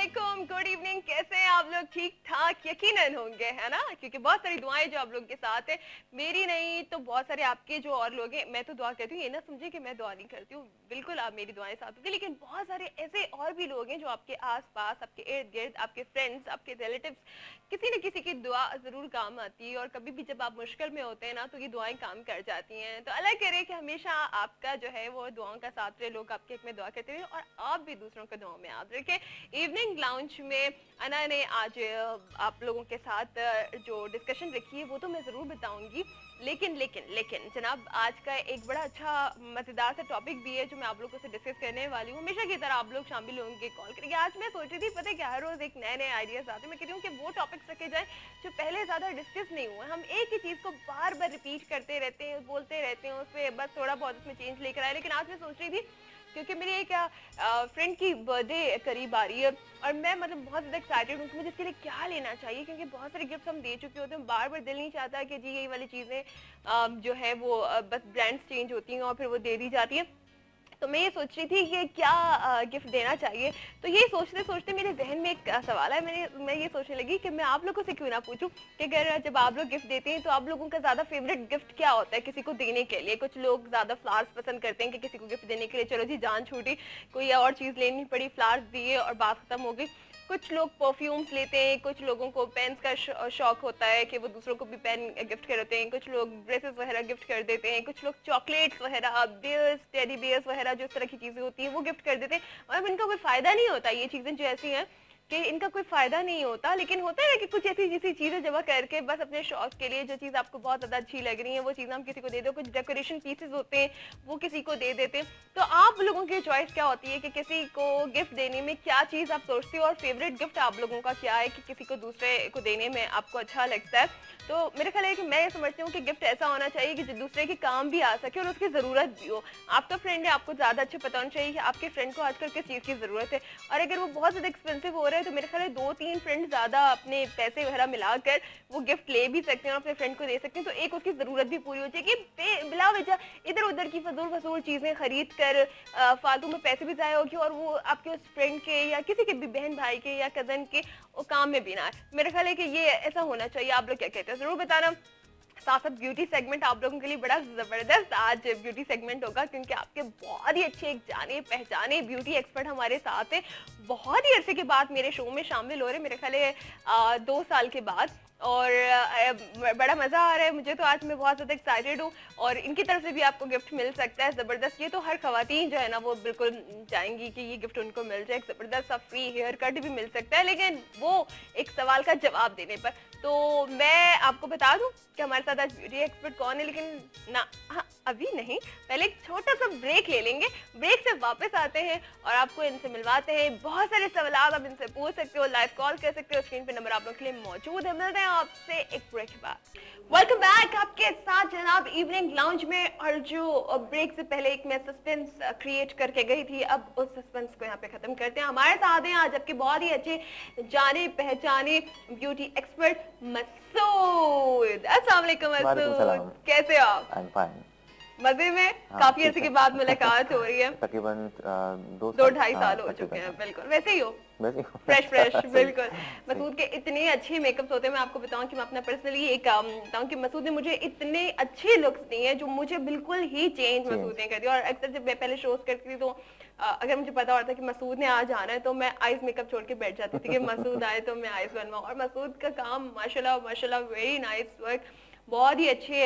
वालेकुम, good evening. कैसे हैं आप लोग? ठीक ठाक यकीनन होंगे, है ना? क्योंकि बहुत सारी दुआएं जो आप लोगों के साथ है, मेरी नहीं तो बहुत सारे आपके जो और लोग हैं। मैं तो दुआ करती हूँ, ये ना समझे कि मैं दुआ नहीं करती हूँ, बिल्कुल आप मेरी दुआएं साथ होती, लेकिन बहुत सारे ऐसे और भी लोग हैं जो आपके आसपास, आपके इर्द गिर्द, आपके फ्रेंड्स, आपके रिलेटिव्स, किसी न किसी की दुआ जरूर काम आती है। और कभी भी जब आप मुश्किल में होते हैं ना, तो ये दुआएं काम कर जाती हैं। तो अल्लाह करे कि हमेशा आपका जो है वो दुआओं का साथ रहे, लोग आपके हक में दुआ करते रहे और आप भी दूसरों को दुआओं में याद रखें। इवनिंग लाउंज में अना ने आज आप लोगों के साथ जो डिस्कशन रखी है वो तो मैं ज़रूर बताऊंगी, लेकिन लेकिन लेकिन जनाब आज का एक बड़ा अच्छा मज़ेदार सा टॉपिक भी है जो मैं आप लोगों से डिस्कस करने वाली हूँ। हमेशा की तरह आप लोग शामिल होंगे, कॉल करेंगे। आज मैं सोच रही थी, पता है क्या, हर रोज़ एक नए नए आइडियाज़ आते हैं। मैं कहती हूँ कि वो टॉपिक्स रखे जाए जो पहले ज़्यादा डिस्कस नहीं हुए। हम एक ही चीज़ को बार बार रिपीट करते रहते हैं, बोलते रहते हैं, उस पर बस थोड़ा बहुत उसमें चेंज लेकर आए। लेकिन आज मैं सोच रही थी, क्योंकि मेरी एक फ्रेंड की बर्थडे करीब आ रही है और मैं मतलब बहुत ज़्यादा एक्साइटेड हूँ कि मुझे इसके लिए क्या लेना चाहिए, क्योंकि बहुत सारे गिफ्ट्स हम दे चुके होते हैं। बार बार दिल नहीं चाहता कि जी यही वाली चीज़ें जो है वो बस ब्रांड्स चेंज होती हैं और फिर वो दे दी जाती है। तो मैं ये सोच रही थी कि क्या गिफ्ट देना चाहिए। तो ये सोचते सोचते मेरे जहन में एक सवाल है। मैं ये सोचने लगी कि मैं आप लोगों से क्यों ना पूछूं कि अगर जब आप लोग गिफ्ट देते हैं तो आप लोगों का ज़्यादा फेवरेट गिफ्ट क्या होता है किसी को देने के लिए। कुछ लोग ज़्यादा फ्लावर्स पसंद करते हैं कि किसी को गिफ्ट देने के लिए चलो जी जान छूटी, कोई और चीज़ लेनी पड़ी, फ्लावर्स दिए और बात खत्म हो गई। कुछ लोग परफ्यूम्स लेते हैं, कुछ लोगों को पेन्स का शौक होता है कि वो दूसरों को भी पेन गिफ्ट करते हैं, कुछ लोग ड्रेसेस वगैरह गिफ्ट कर देते हैं, कुछ लोग चॉकलेट्स वगैरह, बियर्स, टेडी बियर्स वगैरह जो इस तरह की चीजें होती है वो गिफ्ट कर देते हैं। और अब इनका कोई फायदा नहीं होता, ये चीजें जो ऐसी हैं कि इनका कोई फायदा नहीं होता, लेकिन होता है कि कुछ ऐसी चीजें जमा करके बस अपने शौक के लिए जो चीज आपको बहुत ज्यादा अच्छी लग रही है वो चीज हम किसी को दे दो। कुछ डेकोरेशन पीसेस होते हैं वो किसी को दे देते हैं। तो आप लोगों की चॉइस क्या होती है कि किसी को गिफ्ट देने में क्या चीज आप सोचते हो, और फेवरेट गिफ्ट आप लोगों का क्या है कि किसी को दूसरे को देने में आपको अच्छा लगता है। तो मेरे ख्याल है कि मैं ये समझती हूँ कि गिफ्ट ऐसा होना चाहिए कि जो दूसरे के काम भी आ सके और उसकी जरूरत भी हो। आपका फ्रेंड है, आपको ज्यादा अच्छे पता होना चाहिए कि आपके फ्रेंड को आजकल किस चीज की जरूरत है। और अगर वो बहुत ज्यादा एक्सपेंसिव हो रहा है तो मेरे ख्याल है 2-3 फ्रेंड ज्यादा अपने पैसे वगैरह मिलाकर वो गिफ्ट ले भी सकते हैं और अपने फ्रेंड को दे सकते हैं। तो एक उसकी जरूरत भी पूरी हो जाएगी। बिला वजह इधर उधर की फजूल चीजें खरीद कर फालतू में पैसे भी जाए होगी और वो आपके उस फ्रेंड के या किसी के भी बहन भाई के या कजन के वो काम में भी ना आए। मेरे ख्याल है कि ये ऐसा होना चाहिए। आप लोग क्या कहते हैं जरूर बताना। साथ साथ ब्यूटी सेगमेंट आप लोगों के लिए बड़ा जबरदस्त आज ब्यूटी सेगमेंट होगा, क्योंकि आपके बहुत ही अच्छे एक जाने पहचाने ब्यूटी एक्सपर्ट हमारे साथ है। बहुत ही अरसे के बाद मेरे शो में शामिल हो रहे, मेरे ख्याल है 2 साल के बाद। और बड़ा मजा आ रहा है मुझे तो। आज मैं बहुत ज्यादा एक्साइटेड हूँ और इनकी तरफ से भी आपको गिफ्ट मिल सकता है जबरदस्त। ये तो हर खवातीन जो है ना वो बिल्कुल चाहेंगी कि ये गिफ्ट उनको मिल जाए। जबरदस्त सा फ्री हेयर कट भी मिल सकता है, लेकिन वो एक सवाल का जवाब देने पर। तो मैं आपको बता दूं कि हमारे साथ आज ब्यूटी एक्सपर्ट कौन है, लेकिन ना हाँ, अभी नहीं, पहले एक छोटा सा ब्रेक ले लेंगे। ब्रेक से वापस आते हैं और आपको इनसे मिलवाते हैं। बहुत सारे सवाल आप इनसे पूछ सकते हो, लाइव कॉल कर सकते हो, स्क्रीन पे नंबर आप लोग के लिए मौजूद है। मिलते हैं आपसे एक ब्रेक के बाद। वेलकम बैक आपके साथ जनाब इवनिंग लाउंज में। और जो ब्रेक से पहले एक मैं सस्पेंस क्रिएट करके गई थी, अब उस सस्पेंस को यहाँ पे खत्म करते हैं। हमारे साथ हैं आज आपके बहुत ही अच्छे जाने पहचाने ब्यूटी एक्सपर्ट मसूद। अस्सलाम वालेकुम मसूद, कैसे हो आप? मजे में? काफी अर्से के बाद मुलाकात हो रही है। तकरीबन 2-2.5 साल हो चुके हैं। बिल्कुल वैसे ही हो, फ्रेश बिल्कुल। मसूद के इतने अच्छे मेकअप्स होते हैं। मैं आपको बताऊं कि मैं अपना पर्सनली एक बताऊं कि मसूद ने मुझे इतने अच्छे लुक्स दिए हैं जो मुझे बिल्कुल ही चेंज मसूद ने कर दिया। और अक्सर जब मैं पहले शोज करती थी तो अगर मुझे पता होता कि मसूद ने आज आना है तो मैं आइज मेकअप छोड़ के बैठ जाती थी कि मसूद आए तो मैं आइज बनवाऊं। और मसूद का काम माशाल्लाह माशाल्लाह वेरी नाइस वर्क। बहुत ही अच्छे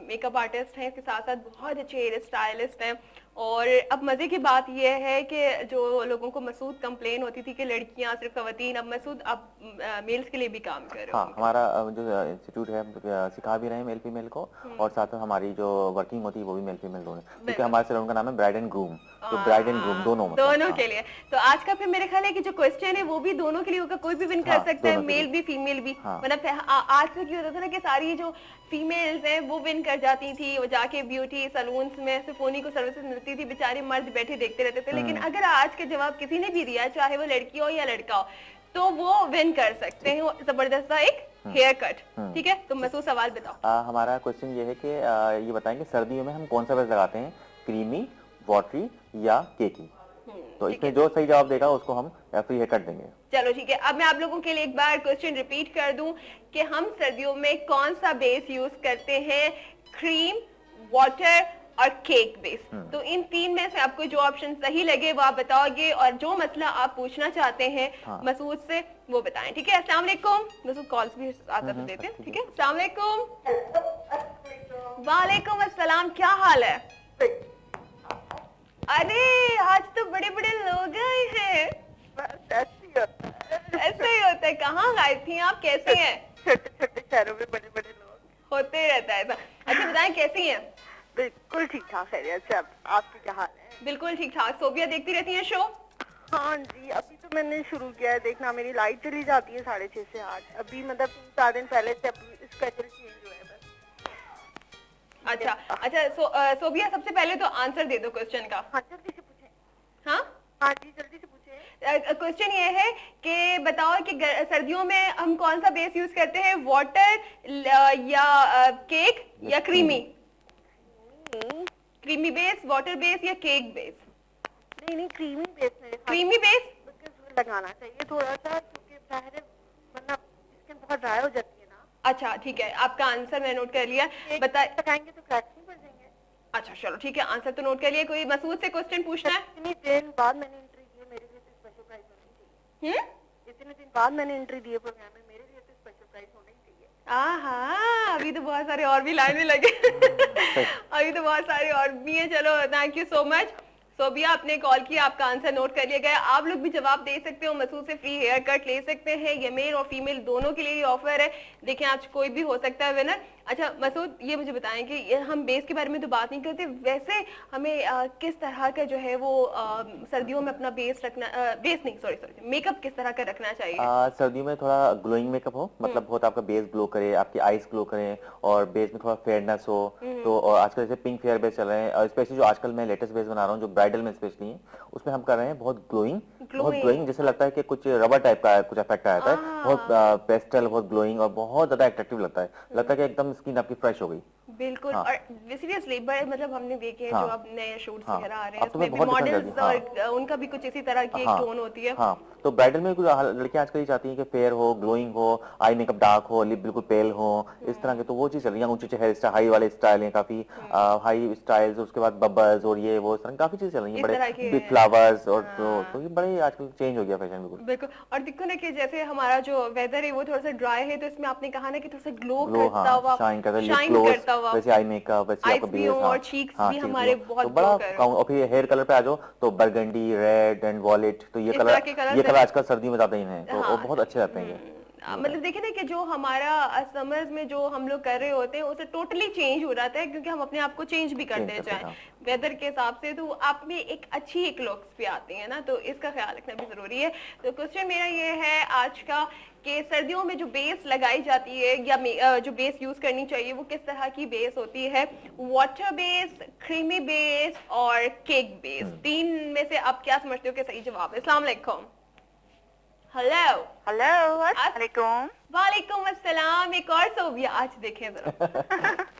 मेकअप आर्टिस्ट हैं, इसके साथ साथ बहुत अच्छे हेयर स्टाइलिस्ट हैं। और अब मजे की बात यह है कि जो लोगों को मसूद कंप्लेन होती थी कि लड़कियां सिर्फ खवातीन, अब मसूद अब मेल्स के लिए भी काम कर रहे हैं। हाँ, हमारा जो इंस्टीट्यूट है सिखा भी रहे हैं मेल फीमेल को, और साथ में हमारी जो वर्किंग होती है वो भी मेल फीमेल दोनों, क्योंकि हमारे सैलून का नाम है ब्राइड एंड ग्रूम। तो ब्राइड एंड ग्रूम दोनों के लिए। तो आज का फिर मेरे ख्याल है कि जो क्वेश्चन है वो भी दोनों के लिए होगा, कोई भी विन कर सकता है, मेल भी फीमेल भी। मतलब आज तक ये होता था ना कि सारी जो फीमेल्स हैं वो विन कर जाती थी, वो जाके ब्यूटी सैलून्स में सिर्फ उन्हीं को सर्विसेज मिलती थी, बेचारे मर्द बैठे देखते रहते थे। लेकिन अगर आज के जवाब किसी ने भी दिया, चाहे वो लड़की हो या लड़का हो, तो वो विन कर सकते हैं जबरदस्त एक हेयर कट। ठीक है, तो मसूद सवाल बताओ। हमारा क्वेश्चन ये है कि ये बताएंगे सर्दियों में हम कौन सा ब्रश लगाते हैं, क्रीमी, वाटरी या केकी? तो इसमें जो सही जवाब देगा उसको हम फ्री हेयर कट देंगे। चलो ठीक है, अब मैं आप लोगों के लिए एक बार क्वेश्चन रिपीट कर दूं कि हम सर्दियों में कौन सा बेस यूज करते हैं, क्रीम, वाटर और केक बेस। तो इन तीन में से आपको जो ऑप्शन सही लगे वो आप बताओगे, और जो मसला आप पूछना चाहते हैं मसूद से वो बताएं, ठीक है। अस्सलाम वालेकुम। मसूद कॉल्स भी आते देते हैं, ठीक है। अस्सलाम वालेकुम। वालेकुम अस्सलाम, क्या हाल है? अरे आज तो बड़े बड़े लोग आए हैं। ऐसे ही होता है। कहाँ गायब थी आप, कैसी हैं? छोटे छोटे शहरों में बड़े बड़े लोग। होते रहता है ऐसा। अच्छा बताएं कैसी हैं? बिल्कुल ठीक ठाक खैरियत से। आपकी क्या हाल है? बिल्कुल ठीक ठाक। सोबिया देखती रहती हैं शो? हाँ जी, अभी तो मैंने शुरू किया है देखना। मेरी लाइट चली जाती है 6:30 से 8। अभी मतलब 3-4 दिन पहले से स्केड्यूल चेंज हुआ है बस। अच्छा सोबिया सबसे पहले तो आंसर दे दो क्वेश्चन का। हाँ जल्दी से पूछें। हाँ हाँ जी जल्दी से पूछें। क्वेश्चन ये है कि बताओ कि सर्दियों में हम कौन सा बेस यूज करते हैं, वाटर या केक या creamy? Creamy base, water base या केक बेस? नहीं क्रीमी बेस में। क्रीमी बेस लगाना चाहिए थोड़ा सा, क्योंकि जाहिर है वरना स्किन बहुत ड्राई हो जाती है ना। अच्छा ठीक है, आपका आंसर मैं नोट कर लिया। लगाएंगे तो क्रैक्स नहीं पड़ जाएंगे। अच्छा चलो ठीक है, आंसर तो नोट कर लिया। कोई मसूद से क्वेश्चन पूछना है? इतनी दिन बाद मैंने एंट्री दी है, मेरे लिए तो स्पेशल प्राइस होनी चाहिए। इतने दिन बाद मैंने एंट्री दी है प्रोग्राम में, मेरे लिए तो स्पेशल प्राइस होना ही चाहिए। आहा, अभी तो बहुत सारे और भी लाइन में लगे। अभी तो बहुत सारे और भी हैं। चलो thank you so much. Sobia आपने कॉल किया, आपका आंसर नोट कर लिया गया। आप लोग भी जवाब दे सकते हो, मसूद से फ्री हेयर कट ले सकते हैं। ये मेल और फीमेल दोनों के लिए ये ऑफर है। देखें आज कोई भी हो सकता है विनर। अच्छा मसूद ये मुझे बताएं कि हम बेस के बारे में तो बात नहीं करते, वैसे हमें किस तरह का जो है वो सर्दियों में अपना बेस रखना, बेस नहीं सॉरी मेकअप किस तरह का रखना चाहिए? सर्दियों में थोड़ा ग्लोइंग मेकअप हो, मतलब बहुत आपका बेस ग्लो करे, आपकी आईज ग्लो करे और बेस में थोड़ा फेयरनेस हो। तो और आजकल जैसे पिंक फेयर बेस चल रहे हैं, और स्पेशली जो आजकल मैं लेटेस्ट बेस बना रहा हूँ जो ब्राइडल में स्पेशली है, उसमें हम कर रहे हैं बहुत ग्लोइंग जैसे लगता है कि कुछ रबर टाइप का कुछ इफेक्ट आता है। बहुत पेस्टल, बहुत ग्लोइंग और बहुत ज्यादा अट्रैक्टिव लगता है कि एकदम स्किन आपकी फ्रेश हो गई। बिल्कुल। और सीरियसली मतलब हमने देखे जो अब नए शूट्स वगैरह आ रहे हैं अब तो उसमें भी बहुत मॉडल्स और उनका भी कुछ इसी तरह की एक टोन होती है। तो ब्राइडल में कुछ लड़कियां आजकल ये चाहती हैं कि फेयर हो, ग्लोइंग हो, आई मेकअप डार्क हो, लिप बिल्कुल पेल हो, इस तरह के। तो वो चीज चल रही है। ऊंचे हेयर स्टाइल, हाई वाले स्टाइल हैं काफी, हाई स्टाइल्स, उसके बाद बबल्स और ये वो इस तरह काफी चीज चल रही है, बड़े बिग फ्लावर्स। और तो ये बड़े आजकल चेंज हो गया फैशन बिल्कुल। और देखो ना कि जैसे हमारा जो वेदर है वो थोड़ा सा ड्राई है, तो इसमें आपने कहा ना कि थोड़ा सा ग्लो करता हुआ, शाइन करता हुआ, वैसे आई मेकअप, वैसे आपका बेस और चीक्स भी हमारे बहुत बड़ा। और फिर हेयर कलर पे आ जाओ तो बर्गंडी, रेड एंड वॉलेट, तो ये कलर आजकल सर्दी में ज्यादा इन है, तो वो बहुत अच्छे लगते हैं। मतलब देखिए ना कि जो हमारा समर्स में जो हम लोग कर रहे होते हैं उसे टोटली चेंज हो जाता है, क्योंकि हम अपने आप को चेंज भी करते जाएं वेदर के हिसाब से, तो आप में एक अच्छी एक लुक्स भी आती है ना, तो इसका ख्याल रखना भी जरूरी है। तो क्वेश्चन मेरा ये है आज का कि सर्दियों में जो बेस लगाई जाती है या जो बेस यूज करनी चाहिए वो किस तरह की बेस होती है, वाटर बेस, क्रीमी बेस और केक बेस। तीन में से आप क्या समझते हो कि सही जवाब है? अस्सलाम वालेकुम। हेलो वालेकुम। वालेकुम अस्सलाम। एक और सोबिया, आज देखें जरा।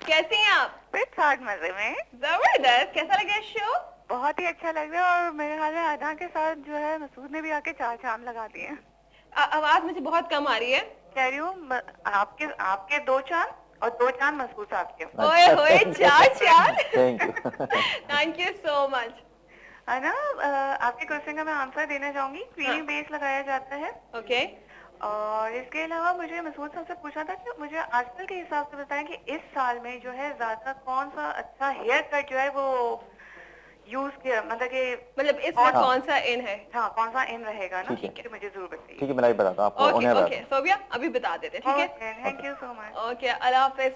कैसी हैं आप? ठीक मजे में। जबरदस्त। कैसा लगा शो? बहुत ही अच्छा लग रहा है, और मेरे ख्याल में अदा के साथ जो है मसूद ने भी आके 4 चांद लगा दिए। आवाज मुझे बहुत कम आ रही है। कह रही हूँ आपके 2 चांद और 2 चांद मसूद साहब के। ओए होए 4 चांद। Thank you so much. है ना। आपके क्वेश्चन का मैं आंसर देना चाहूंगी। क्रीमी बेस लगाया जाता है। ओके। और इसके अलावा मुझे मसूद साहब से पूछना था कि मुझे आजकल के हिसाब से बताएं कि इस साल में जो है ज्यादा कौन सा अच्छा हेयर कट जो है वो यूज किया, मतलब इस वक्त कौन सा इन है? हाँ कौन सा इन रहेगा ना, ठीक है मुझे जरूर बताइए। ठीक है, मैं बताता हूँ आपको। ओके सोबिया अभी बता देते हैं, ठीक है। Thank you so much. Okay Allah Hafiz.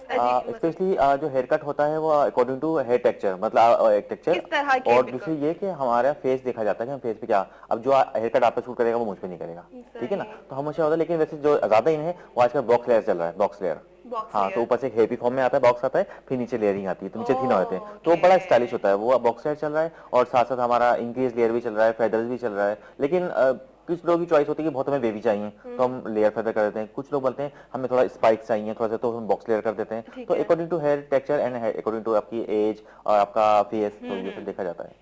Specially जो हेयर कट होता है वो अकॉर्डिंग टू हेयर टेक्सचर, मतलब टेक्सचर किस तरह के। और दूसरी ये कि हमारा फेस देखा जाता है कि हम फेस पे क्या, अब जो हेयर कट आप पे सूट करेगा वो मुझ पे नहीं करेगा, ठीक है ना। तो हमेशा होता है, लेकिन वैसे जो ज्यादा इन है वो आजकल बॉक्स लेयर चल रहा है, बॉक्स लेयर। हाँ, तो ऊपर से हेवी फॉर्म में आता है, बॉक्स आता है, फिर नीचे लेयरिंग आती है, तो नीचे थिन होते हैं, तो बड़ा स्टाइलिश होता है वो। बॉक्स लेयर चल रहा है और साथ साथ हमारा इंक्रीज लेयर भी चल रहा है, फेदर्स भी चल रहा है। लेकिन कुछ लोगों की चॉइस होती है कि बहुत हमें बेबी चाहिए तो हम लेयर फेदर कर देते हैं, कुछ लोग बोलते हैं हमें थोड़ा स्पाइक चाहिए थोड़ा सा, तो हम बॉक्स लेयर कर देते हैं। तो according to hair texture and according to आपकी एज और आपका फेस, तो ये सब देखा जाता है।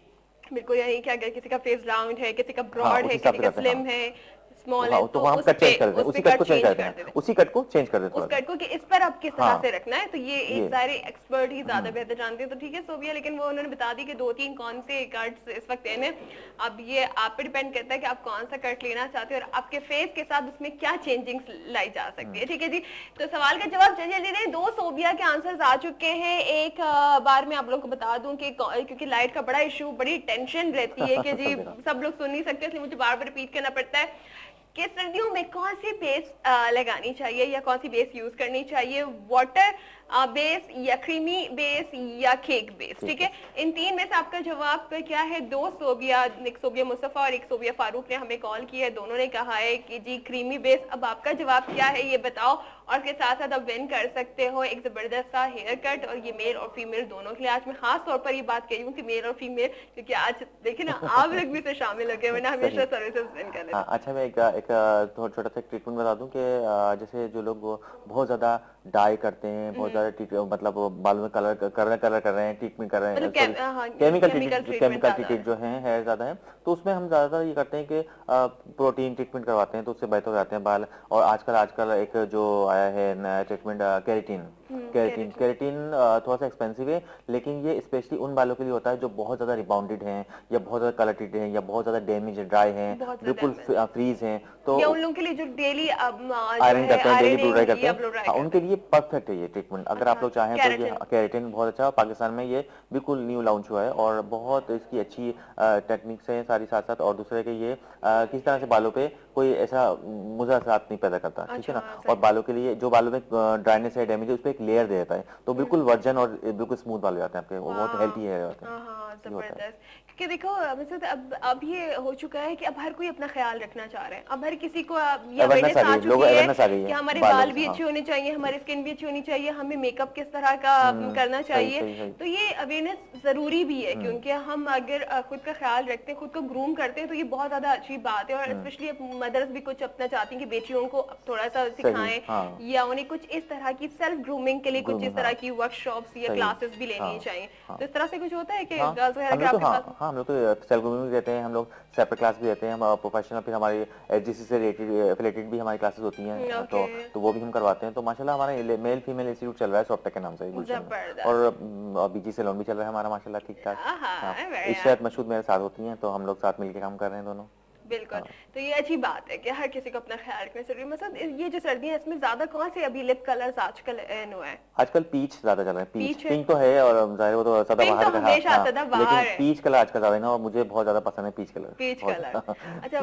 बिल्कुल, यानी कि अगर किसी का फेस राउंड है, किसी का हाँ, ब्रॉड उस है, हिसाब किसी से का करते हैं, स्लिम हाँ। है, स्मॉल हाँ, है, तो तो हम उस कट पे चेंज कर देते हैं, उस उसी पे कट को कट चेंज चेंज कर देते कर हैं, देते हैं। उसी कट को चेंज कर देते उस हैं कट को कि इस पर अब किस तरह हाँ, से रखना है, तो ये एक ये सारे एक्सपर्ट ही ज्यादा बेहतर जानते हैं। तो ठीक है सोबिया, लेकिन वो उन्होंने बता दी कि 2-3 कौन से कट्स इस वक्त इन है। अब ये आप पे डिपेंड करता है कि आप कौन सा कट लेना चाहते हो और आपके फेस के साथ उसमें क्या चेंजिंग्स लाई जा सकती है। ठीक है जी, तो सवाल का जवाब जल्दी जल्दी दें। 2 सोबिया के आंसर्स आ चुके हैं। एक बार मैं आप लोगों को बता दूं कि क्योंकि लाइट का बड़ा इशू, बड़ी टेंशन रहती है कि जी सब लोग सुन नहीं सकते, इसलिए मुझे बार बार रिपीट करना पड़ता है कि सर्दियों में कौन सी बेस लगानी चाहिए या कौन सी बेस यूज करनी चाहिए, वाटर बेस या क्रीमी बेस या केक बेस। ठीक है, इन 3 में से आपका जवाब क्या है? 2 सोबिया, एक सोबिया मुस्तफा और एक सोबिया फारूक ने हमें कॉल किया है, दोनों ने कहा है कि जी क्रीमी बेस। अब आपका जवाब क्या है ये बताओ, और के साथ साथ आप विन कर सकते हो एक जबरदस्त सा हेयर कट, और ये मेल और फीमेल दोनों के लिए। आज मैं खास तौर पर ये बात कही हूँ कि मेल और फीमेल, क्योंकि आज देखिए ना आप लोग भी से शामिल हो गए, वरना हमेशा सर्विसेज विन कर लेते। अच्छा, मैं एक छोटा सा ट्रीटमेंट बता दूं कि जैसे जो लोग बहुत ज्यादा डाई करते हैं, बहुत ज्यादा मतलब बालों में कलर कर रहे हैं, ट्रीटमेंट कर रहे हैं, केमिकल ट्रीटमेंट जो है हेयर ज्यादा है, तो उसमें हम ज्यादातर ये करते हैं कि प्रोटीन ट्रीटमेंट करवाते हैं, तो उससे बेहतर हो जाते हैं बाल। और आजकल एक जो आया है नया ट्रीटमेंट, केराटिन थोड़ा सा एक्सपेंसिव है, लेकिन ये स्पेशली उन बालों के लिए होता है जो बहुत ज्यादा रिबाउंडेड हैं, या बहुत ज्यादा कलर ट्रीटेड हैं, या बहुत ज्यादा डैमेज ड्राई हैं, बिल्कुल फ्रीज हैं, तो या उन लोगों के लिए जो डेली आयरन करते हैं, डेली ब्लो ड्राई करते हैं, उनके लिए परफेक्ट है ये ट्रीटमेंट। अगर आप लोग चाहें तो ये केराटिन बहुत अच्छा, पाकिस्तान में ये बिल्कुल न्यू लॉन्च हुआ है और बहुत इसकी अच्छी टेक्निक्स हैं सारी साथ साथ। और दूसरे के ये किस तरह से बालों पे कोई ऐसा मुज़ाहरात नहीं पैदा करता, ठीक है ना। और बालों के लिए जो बालों में ड्राइनेस है, डैमेज है, उस पर एक लेयर दे देता है, तो बिल्कुल वर्जन और बिल्कुल स्मूथ बाल हो जाते हैं आपके, वो बहुत हेल्थी है होते हैं। जबरदस्त। क्योंकि देखो मतलब अब ये हो चुका है कि अब हर कोई अपना ख्याल रखना चाह रहे हैं, अब हर किसी को ये अवेयरनेस आ चुकी है कि हमारे बाल भी अच्छे होने चाहिए, हमारी स्किन भी अच्छी होनी चाहिए, हमें मेकअप किस तरह का करना चाहिए। तो ये अवेयरनेस जरूरी भी है, क्योंकि हम अगर खुद का ख्याल रखते हैं, खुद को ग्रूम करते हैं, तो ये बहुत ज्यादा अच्छी बात है। और स्पेशली मदर्स भी कुछ अपना चाहती हैं कि बेटियों को थोड़ा सा सिखाएं, या उन्हें कुछ इस तरह की सेल्फ ग्रूमिंग के लिए कुछ इस तरह की वर्कशॉप्स या क्लासेस भी लेनी चाहिए। तो इस तरह से कुछ होता है कि गर्ल्स वगैरह के आपके पास? हम लोग तो सेल्फ ग्रूमिंग भी देते हैं, हम लोग सेपरेट क्लास भी देते हैं, हम प्रोफेशनल, फिर हमारी एचजीसी से रिलेटेड भी हमारी क्लासेस होती हैं, तो वो भी हम करवाते हैं। तो माशाल्लाह हमारा मेल फीमेल इंस्टीट्यूट चल रहा है सॉफ्टेक के नाम से गुलशन में, और बीजी सैलून भी चल रहा है हमारा माशाल्लाह ठीक ठाक। इशरत मशहूद मेरे साथ होती हैं, तो हम लोग साथ मिलकर काम कर रहे हैं दोनों। बिल्कुल, तो ये अच्छी बात है कि हर किसी को अपना ख्याल रखना जरूरी। मतलब ये जो सर्दियां है इसमें ज्यादा कौन से अभी लिप कलर्स आजकल इन हुआ है? आजकल पीच ज्यादा चल रहा है, पीच पिंक तो है और जाहिर वो तो सदाबहार का, लेकिन पीच कलर आजकल ज्यादा है ना, और मुझे बहुत ज्यादा पसंद है पीच कलर। अच्छा,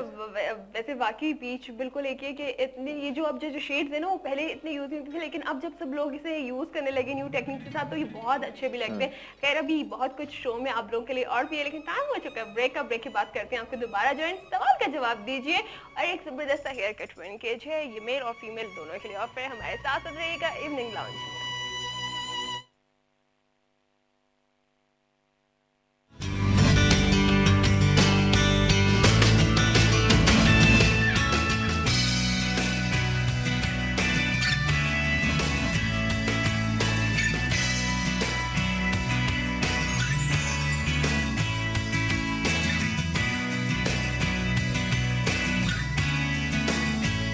वैसे वाकई पीच बिल्कुल एक है कि इतने ये जो अब जो शेड्स है ना, वो पहले इतने यूज नहीं होते थे, लेकिन अब जब सब लोग इसे यूज करने लगे न्यू टेक्निक के साथ, तो ये बहुत अच्छे भी लगते हैं। खैर अभी बहुत कुछ शो में आप लोगों के लिए और भी है, लेकिन टाइम हो चुका है ब्रेक की बात करते हैं। आपको दोबारा ज्वाइन, सवाल का जवाब दीजिए और एक जबरदस्त हेयर कट विन कीजिए। ये मेल और फीमेल दोनों के लिए ऑफर है। हमारे साथ रहेगा इवनिंग लाउंज।